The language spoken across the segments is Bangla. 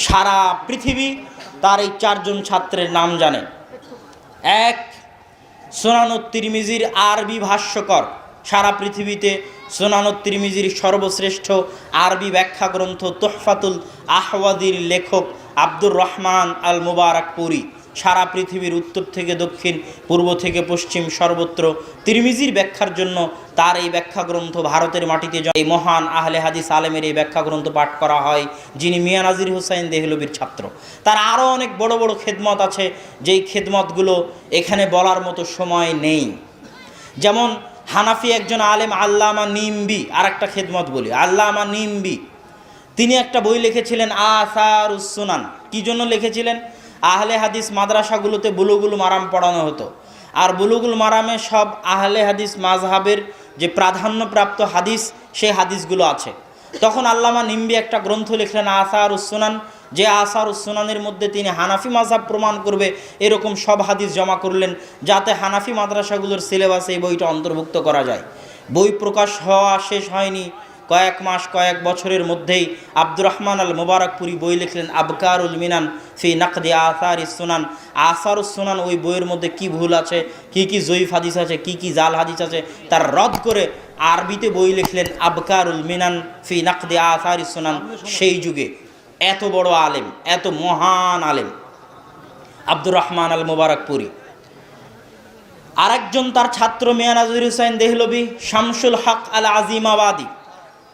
সারা পৃথিবী তার এই চারজন ছাত্রের নাম জানে। এক, সুনানুত তিরমিজির আরবি ভাষ্যকর, সারা পৃথিবীতে সুনানুত তিরমিজির সর্বশ্রেষ্ঠ আরবি ব্যাখ্যা গ্রন্থ তুহফাতুল আহওয়াদির লেখক আব্দুর রহমান আল মুবারাকপুরি। সারা পৃথিবীর উত্তর থেকে দক্ষিণ, পূর্ব থেকে পশ্চিম সর্বত্র তিরমিজির ব্যাখ্যার জন্য তার এই ব্যাখ্যা গ্রন্থ ভারতের মাটিতে এই মহান আহলে হাদিস আলেমের এই ব্যাখ্যা গ্রন্থ পাঠ করা হয়, যিনি মিয়া নাজির হুসাইন দেহলভির ছাত্র। তার আরও অনেক বড় বড় খেদমত আছে, যেই খেদমতগুলো এখানে বলার মতো সময় নেই। যেমন হানাফি একজন আলেম আল্লামা নিমবি, আর একটা খেদমত বলি, আল্লামা নিমবি তিনি একটা বই লিখেছিলেন আসারুস সুনান। কী জন্য লিখেছিলেন? আহলে হাদিস মাদ্রাসাগুলোতে বুলুগুল মারাম পড়ানো হতো, আর বুলুগুল মারামে সব আহলে হাদিস মাজহাবের যে প্রাধান্যপ্রাপ্ত হাদিস, সেই হাদিসগুলো আছে। তখন আল্লামা নিমবি একটা গ্রন্থ লিখলেন আসারুস সুনান, যে আসারুস সুনানের মধ্যে তিনি হানাফি মাজহাব প্রমাণ করবে এরকম সব হাদিস জমা করলেন, যাতে হানাফি মাদ্রাসাগুলোর সিলেবাসে এই বইটা অন্তর্ভুক্ত করা যায়। বই প্রকাশ হওয়া শেষ হয়নি, কয়েক মাস কয়েক বছরের মধ্যেই আব্দুর রহমান আল মুবারাকপুরি বই লিখলেন আবকারুল মিনান ফি নাকদি আসারিস সুনান। আসারুস সুনান ওই বইয়ের মধ্যে কি ভুল আছে, কি কি জয়ীফ হাদিস আছে, কি কি জাল হাদিস আছে, তার রদ করে আরবিতে বই লিখলেন আবকারুল মিনান ফি নাকদি আসারিস সুনান। সেই যুগে এত বড় আলেম, এত মহান আলেম আব্দুর রহমান আল মুবারাকপুরি। আরেকজন তার ছাত্র মিয়া নাজির হুসাইন দেহলভি, শামসুল হক আল আজিমাবাদী,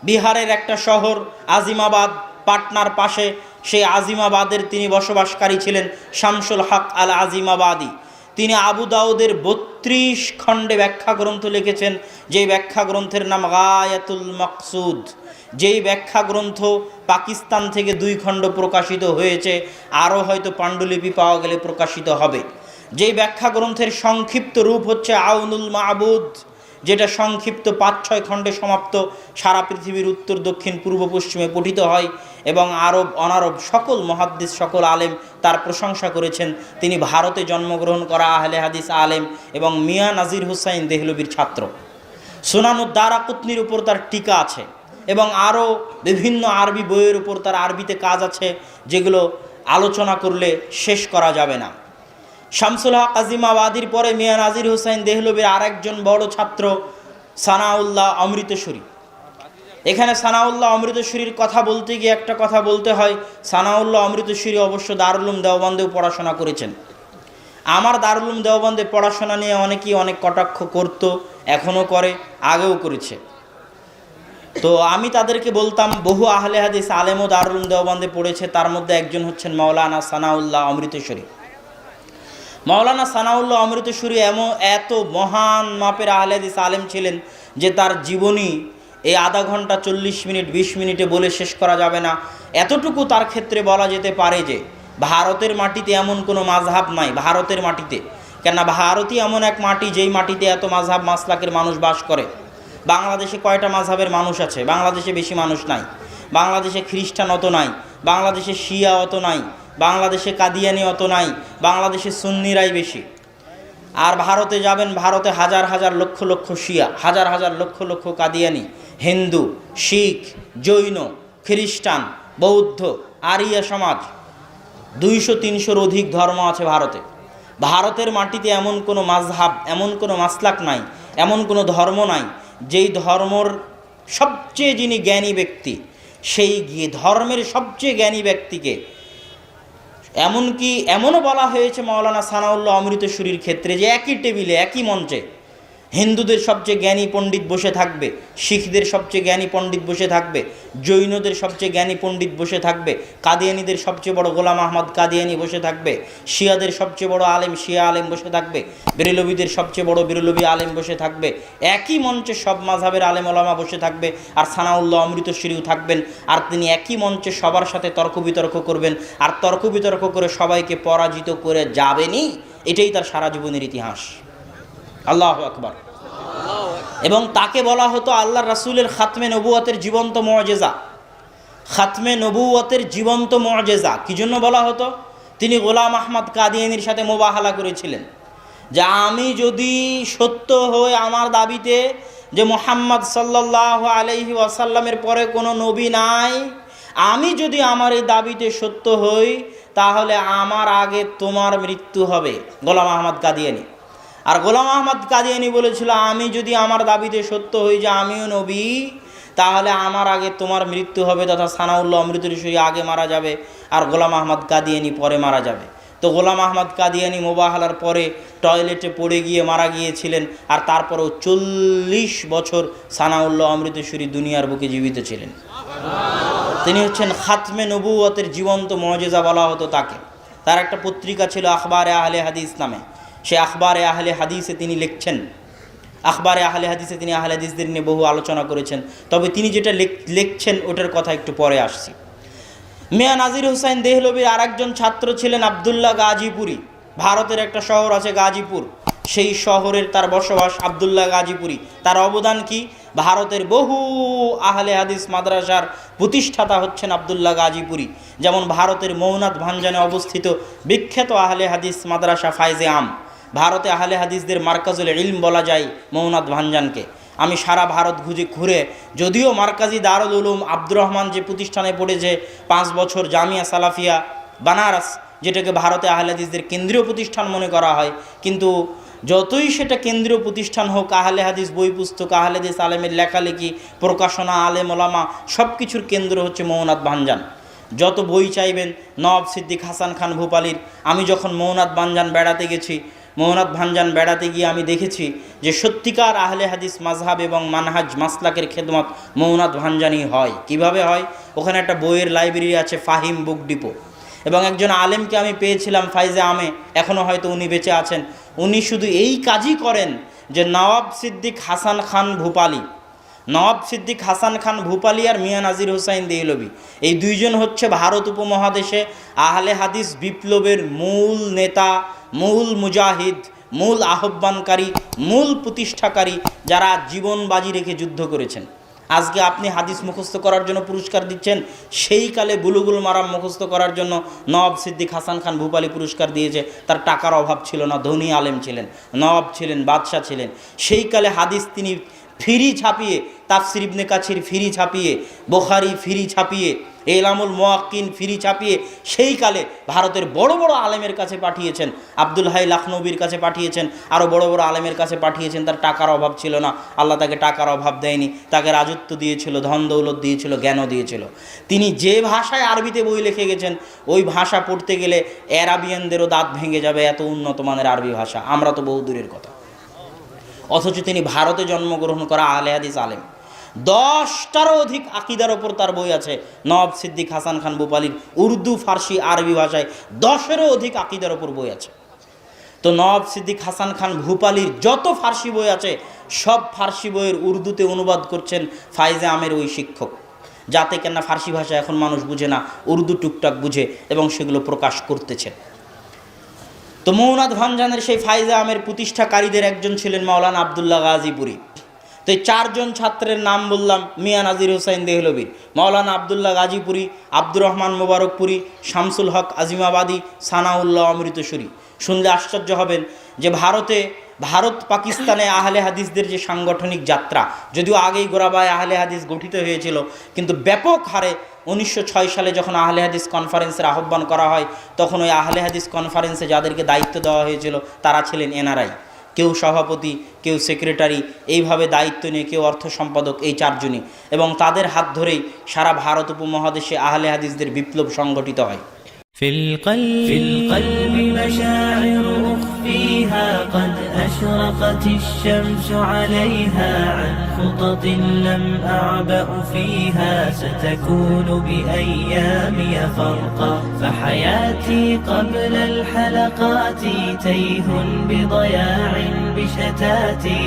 বিহারের একটা শহর আজিমাবাদ, পাটনার পাশে, সেই আজিমাবাদের তিনি বসবাসকারী ছিলেন শামসুল হক আল আজিমাবাদী। তিনি আবু দাউদের 32 খণ্ডে ব্যাখ্যা গ্রন্থ লিখেছেন, যেই ব্যাখ্যা গ্রন্থের নাম গায়াতুল মাকসুদ। যেই ব্যাখ্যা গ্রন্থ পাকিস্তান থেকে 2 খণ্ড প্রকাশিত হয়েছে, আরও হয়তো পাণ্ডুলিপি পাওয়া গেলে প্রকাশিত হবে। যেই ব্যাখ্যা গ্রন্থের সংক্ষিপ্ত রূপ হচ্ছে আউনুল মাবুদ, যেটা সংক্ষিপ্ত 5-6 খণ্ডে সমাপ্ত, সারা পৃথিবীর উত্তর দক্ষিণ পূর্ব পশ্চিমে পঠিত হয় এবং আরব অনারব সকল মুহাদ্দিস সকল আলেম তার প্রশংসা করেছেন। তিনি ভারতে জন্মগ্রহণ করা আহলে হাদিস আলেম এবং মিয়া নাজির হুসাইন দেহলভির ছাত্র। সুনানুদ দারাকুতনির উপর তার টিকা আছে এবং আরও বিভিন্ন আরবি বইয়ের উপর তার আরবিতে কাজ আছে, যেগুলো আলোচনা করলে শেষ করা যাবে না। শামসুল হক আজিমাবাদীর পরে মিয়া নাজির হুসাইন দেহলভির আরেকজন বড় ছাত্র সানাউল্লাহ অমৃতসরী। এখানে সানাউল্লাহ অমৃতসরীর কথা বলতে গিয়ে একটা কথা বলতে হয়, সানাউল্লাহ অমৃতসরী অবশ্য দারুল উলুম দেওবন্দেও পড়াশোনা করেছেন। আমার দারুল উলুম দেওবন্দে পড়াশোনা নিয়ে অনেকেই অনেক কটাক্ষ করত, এখনও করে, আগেও করেছে। তো আমি তাদেরকে বলতাম, বহু আহলে হাদিস আলেমও দারুল উলুম দেওবন্দে পড়েছে, তার মধ্যে একজন হচ্ছেন মাওলানা সানাউল্লাহ অমৃতসরী। মাওলানা সানাউল্লাহ অমৃতসরী এত মহান মাপের আহলে হাদিস আলেম ছিলেন যে তার জীবনী এই আধা ঘন্টা 40 মিনিট 20 মিনিটে বলে শেষ করা যাবে না। এতটুকু তার ক্ষেত্রে বলা যেতে পারে যে ভারতের মাটিতে এমন কোনো মাযহাব নাই, ভারতের মাটিতে, কেননা ভারতই এমন এক মাটি যেই মাটিতে এত মাযহাব মাসলাকের মানুষ বাস করে। বাংলাদেশে কয়টা মাযহাবের মানুষ আছে? বাংলাদেশে বেশি মানুষ নাই। বাংলাদেশে খ্রিস্টান অত নাই, বাংলাদেশে শিয়া অত নাই, বাংলাদেশে কাদিয়ানি অত নাই, বাংলাদেশে সুন্নিরাই বেশি। আর ভারতে যাবেন, ভারতে হাজার হাজার লক্ষ লক্ষ শিয়া, হাজার হাজার লক্ষ লক্ষ কাদিয়ানি, হিন্দু, শিখ, জৈন, খ্রিস্টান, বৌদ্ধ, আরিয়া সমাজ, 200-300-র অধিক ধর্ম আছে ভারতে। ভারতের মাটিতে এমন কোনো মাযহাব, এমন কোনো মাসলাক নাই, এমন কোনো ধর্ম নাই যেই ধর্মর সবচেয়ে যিনি জ্ঞানী ব্যক্তি, সেই ধর্মের সবচেয়ে জ্ঞানী ব্যক্তিকে, এমনকি এমনও বলা হয়েছে মাওলানা সানাউল্লাহ অমৃতসরীর ক্ষেত্রে যে একই টেবিলে একই মঞ্চে হিন্দুদের সবচেয়ে জ্ঞানী পণ্ডিত বসে থাকবে, শিখদের সবচেয়ে জ্ঞানী পণ্ডিত বসে থাকবে, জৈনদের সবচেয়ে জ্ঞানী পণ্ডিত বসে থাকবে, কাদিয়ানিদের সবচেয়ে বড় গোলাম আহমদ কাদিয়ানি বসে থাকবে, শিয়াদের সবচেয়ে বড় আলেম শিয়া আলেম বসে থাকবে, বেরেলভিদের সবচেয়ে বড় বেরেলভি আলেম বসে থাকবে। একই মঞ্চে সব মাযহাবের আলেম ওলামা বসে থাকবে, আর সানাউল্লাহ অমৃতসরীও থাকবেন। আর তিনি একই মঞ্চে সবার সাথে তর্ক বিতর্ক করবেন, আর তর্ক বিতর্ক করে সবাইকে পরাজিত করে যাবেনই। এটাই তার সারা জীবনের ইতিহাস। আল্লাহু আকবার। এবং তাকে বলা হতো আল্লাহর রাসূলের খাতমে নবুয়তের জীবন্ত মুআজিজা। খাতমে নবুয়তের জীবন্ত মুআজিজা কি জন্য বলা হতো? তিনি গোলাম আহমদ কাদিয়ানির সাথে মোবাহালা করেছিলেন যে আমি যদি সত্য হই আমার দাবিতে যে মুহাম্মদ সাল্লাল্লাহু আলাইহি ওয়াসাল্লামের পরে কোনো নবী নাই, আমি যদি আমার এই দাবিতে সত্য হই তাহলে আমার আগে তোমার মৃত্যু হবে, গোলাম আহমদ কাদিয়ানী। আর গোলাম আহমদ কাদিয়ানী বলেছিল, আমি যদি আমার দাবিতে সত্য হই যে আমিও নবী, তাহলে আমার আগে তোমার মৃত্যু হবে, তথা সানাউল্লাহ অমৃতসরী আগে মারা যাবে আর গোলাম আহমদ কাদিয়ানী পরে মারা যাবে। তো গোলাম আহমদ কাদিয়ানী মোবাহালার পরে টয়লেটে পড়ে গিয়ে মারা গিয়েছিলেন, আর তারপরেও 40 বছর সানাউল্লাহ অমৃতসরী দুনিয়ার বুকে জীবিত ছিলেন। তিনি হচ্ছেন খাতমে নবুয়তের জীবন্ত মুজিজা বলা হতো তাকে। তার একটা পত্রিকা ছিল আখবারে আহলে হাদিস নামে। সে আখবারে আহলে হাদিসে তিনি লিখছেন, আখবারে আহলে হাদিসে তিনি আহলে হাদিসদের নিয়ে বহু আলোচনা করেছেন। তবে তিনি যেটা লিখছেন ওটার কথা একটু পরে আসছি। মিয়া নাজির হুসাইন দেহলভির আরেকজন ছাত্র ছিলেন আবদুল্লাহ গাজীপুরি। ভারতের একটা শহর আছে গাজীপুর, সেই শহরের তার বসবাস আবদুল্লাহ গাজীপুরি। তার অবদান কি? ভারতের বহু আহলে হাদিস মাদ্রাসার প্রতিষ্ঠাতা হচ্ছেন আবদুল্লাহ গাজীপুরি। যেমন ভারতের মৌনাথ ভাঞ্জানে অবস্থিত বিখ্যাত আহলে হাদিস মাদ্রাসা ফায়জে আম। ভারতে আহলে হাদিসদের মার্কাজুল ইলম বলা যায় মৌনাথ ভাঞ্জানকে। আমি সারা ভারত ঘুরে যদিও মার্কাজি দারুল উলুম আব্দুর রহমান যে প্রতিষ্ঠানে পড়েছে 5 বছর, জামিয়া সালাফিয়া বানারস, যেটাকে ভারতে আহলে হাদিসদের কেন্দ্রীয় প্রতিষ্ঠান মনে করা হয়, কিন্তু যতই সেটা কেন্দ্রীয় প্রতিষ্ঠান হোক, আহলে হাদিস বই পুস্তক, আহলে হাদিস আলেমের লেখালেখি, প্রকাশনা, আলেম ওলামা সব কিছুর কেন্দ্র হচ্ছে মৌনাথ ভাঞ্জান। যত বই চাইবেন নওয়াব সিদ্দিক হাসান খান ভূপালীর। আমি যখন মৌনাথ ভাঞ্জান বেড়াতে গেছি, মৌনাথ ভাঞ্জান বেড়াতে গিয়ে আমি দেখেছি যে সত্যিকার আহলে হাদিস মাযহাব এবং মানহাজ মাসলাকের খেদমত মৌনাথ ভাঞ্জানই হয়। কিভাবে হয়? ওখানে একটা বইয়ের লাইব্রেরি আছে, ফাহিম বুক ডিপো, এবং একজন আলেমকে আমি পেয়েছিলাম ফাইজে আমে, এখনও হয়তো উনি বেঁচে আছেন। উনি শুধু এই কাজই করেন যে নওয়াব সিদ্দিক হাসান খান ভূপালী, নওয়াব সিদ্দিক হাসান খান ভূপালী আর মিয়া নাজির হুসাইন দেহলভি, এই দুইজন হচ্ছে ভারত উপমহাদেশে আহলে হাদিস বিপ্লবের মূল নেতা, মূল মুজাহিদ, মূল আহ্বানকারী, মূল প্রতিষ্ঠাকারী, যারা জীবন বাজি রেখে যুদ্ধ করেছেন। আজকে আপনি হাদিস মুখস্থ করার জন্য পুরস্কার দিচ্ছেন, সেই কালে বুলুগুল মারাম মুখস্থ করার জন্য নওয়াব সিদ্দিক হাসান খান ভূপালী পুরস্কার দিয়েছে। তার টাকার অভাব ছিল না, ধনী আলেম ছিলেন, নওয়াব ছিলেন, বাদশাহ ছিলেন। সেই কালে হাদিস তিনি ফ্রি ছাপিয়ে, তাফসির ইবনে কাছির ফ্রি ছাপিয়ে, বুখারী ফ্রি ছাপিয়ে, এলামুল মুওয়াক্কিন ফ্রি ছাপিয়ে সেই কালে ভারতের বড় বড় আলেমের কাছে পাঠিয়েছেন। আব্দুল হাই লখনৌবির কাছে পাঠিয়েছেন, আরও বড় বড় আলেমের কাছে পাঠিয়েছেন। তার টাকার অভাব ছিল না, আল্লাহ তাকে টাকার অভাব দেয়নি, তাকে রাজত্ব দিয়েছিল, ধন দৌলত দিয়েছিল, জ্ঞানও দিয়েছিল। তিনি যে ভাষায় আরবিতে বই লিখে গেছেন, ওই ভাষা পড়তে গেলে অ্যারাবিয়ানদেরও দাঁত ভেঙে যাবে, এত উন্নত মানের আরবি ভাষা। আমরা তো বহু দূরের কথা। অথচ তিনি ভারতে জন্মগ্রহণ করা আহলে হাদিস আলেম। 10টারও অধিক আকিদার ওপর তার বই আছে নওয়াব সিদ্দিক হাসান খান ভূপালীর, উর্দু, ফার্সি, আরবি ভাষায় 10এরও অধিক আকিদার ওপর বই আছে। তো নওয়াব সিদ্দিক হাসান খান ভূপালীর যত ফার্সি বই আছে, সব ফার্সি বইয়ের উর্দুতে অনুবাদ করছেন ফাইজে আমের ওই শিক্ষক, যাতে কেন ফার্সি ভাষা এখন মানুষ বুঝে না, উর্দু টুকটাক বুঝে, এবং সেগুলো প্রকাশ করতেছেন। তো মৌনাথ ভাঞ্জানের সেই ফাইজে আমের প্রতিষ্ঠাকারীদের একজন ছিলেন মাওলানা আবদুল্লাহ গাজীপুরি। তো এই 4 জন ছাত্রের নাম বললাম, মিয়া নাজির হুসাইন দেহলভি, মাওলানা আবদুল্লাহ গাজীপুরি, আব্দুর রহমান মোবারকপুরি, শামসুল হক আজিমাবাদী, সানাউল্লাহ অমৃতসরী। শুনলে আশ্চর্য হবেন যে ভারত পাকিস্তানে আহলে হাদিসদের যে সাংগঠনিক যাত্রা, যদিও আগেই গোরাবায় আহলে হাদিস গঠিত হয়েছিল, কিন্তু ব্যাপক হারে 1906 সালে যখন আহলে হাদিস কনফারেন্সের আহ্বান করা হয়, তখন ওই আহলে হাদিস কনফারেন্সে যাদেরকে দায়িত্ব দেওয়া হয়েছিল তারা ছিলেন এনআরআই। কেউ সভাপতি, কেউ সেক্রেটারি, এইভাবে দায়িত্ব নিয়ে কেউ অর্থ সম্পাদক, এই 4 জনই, এবং তাদের হাত ধরেই সারা ভারত উপমহাদেশে আহলে হাদিসদের বিপ্লব সংগঠিত হয়। في القلب مشاعر أخفيها قد أشرقت الشمس عليها عن خطط لم أعبأ فيها ستكون بأيامي فرقا فحياتي قبل الحلقات تيه بضياع بشتاتي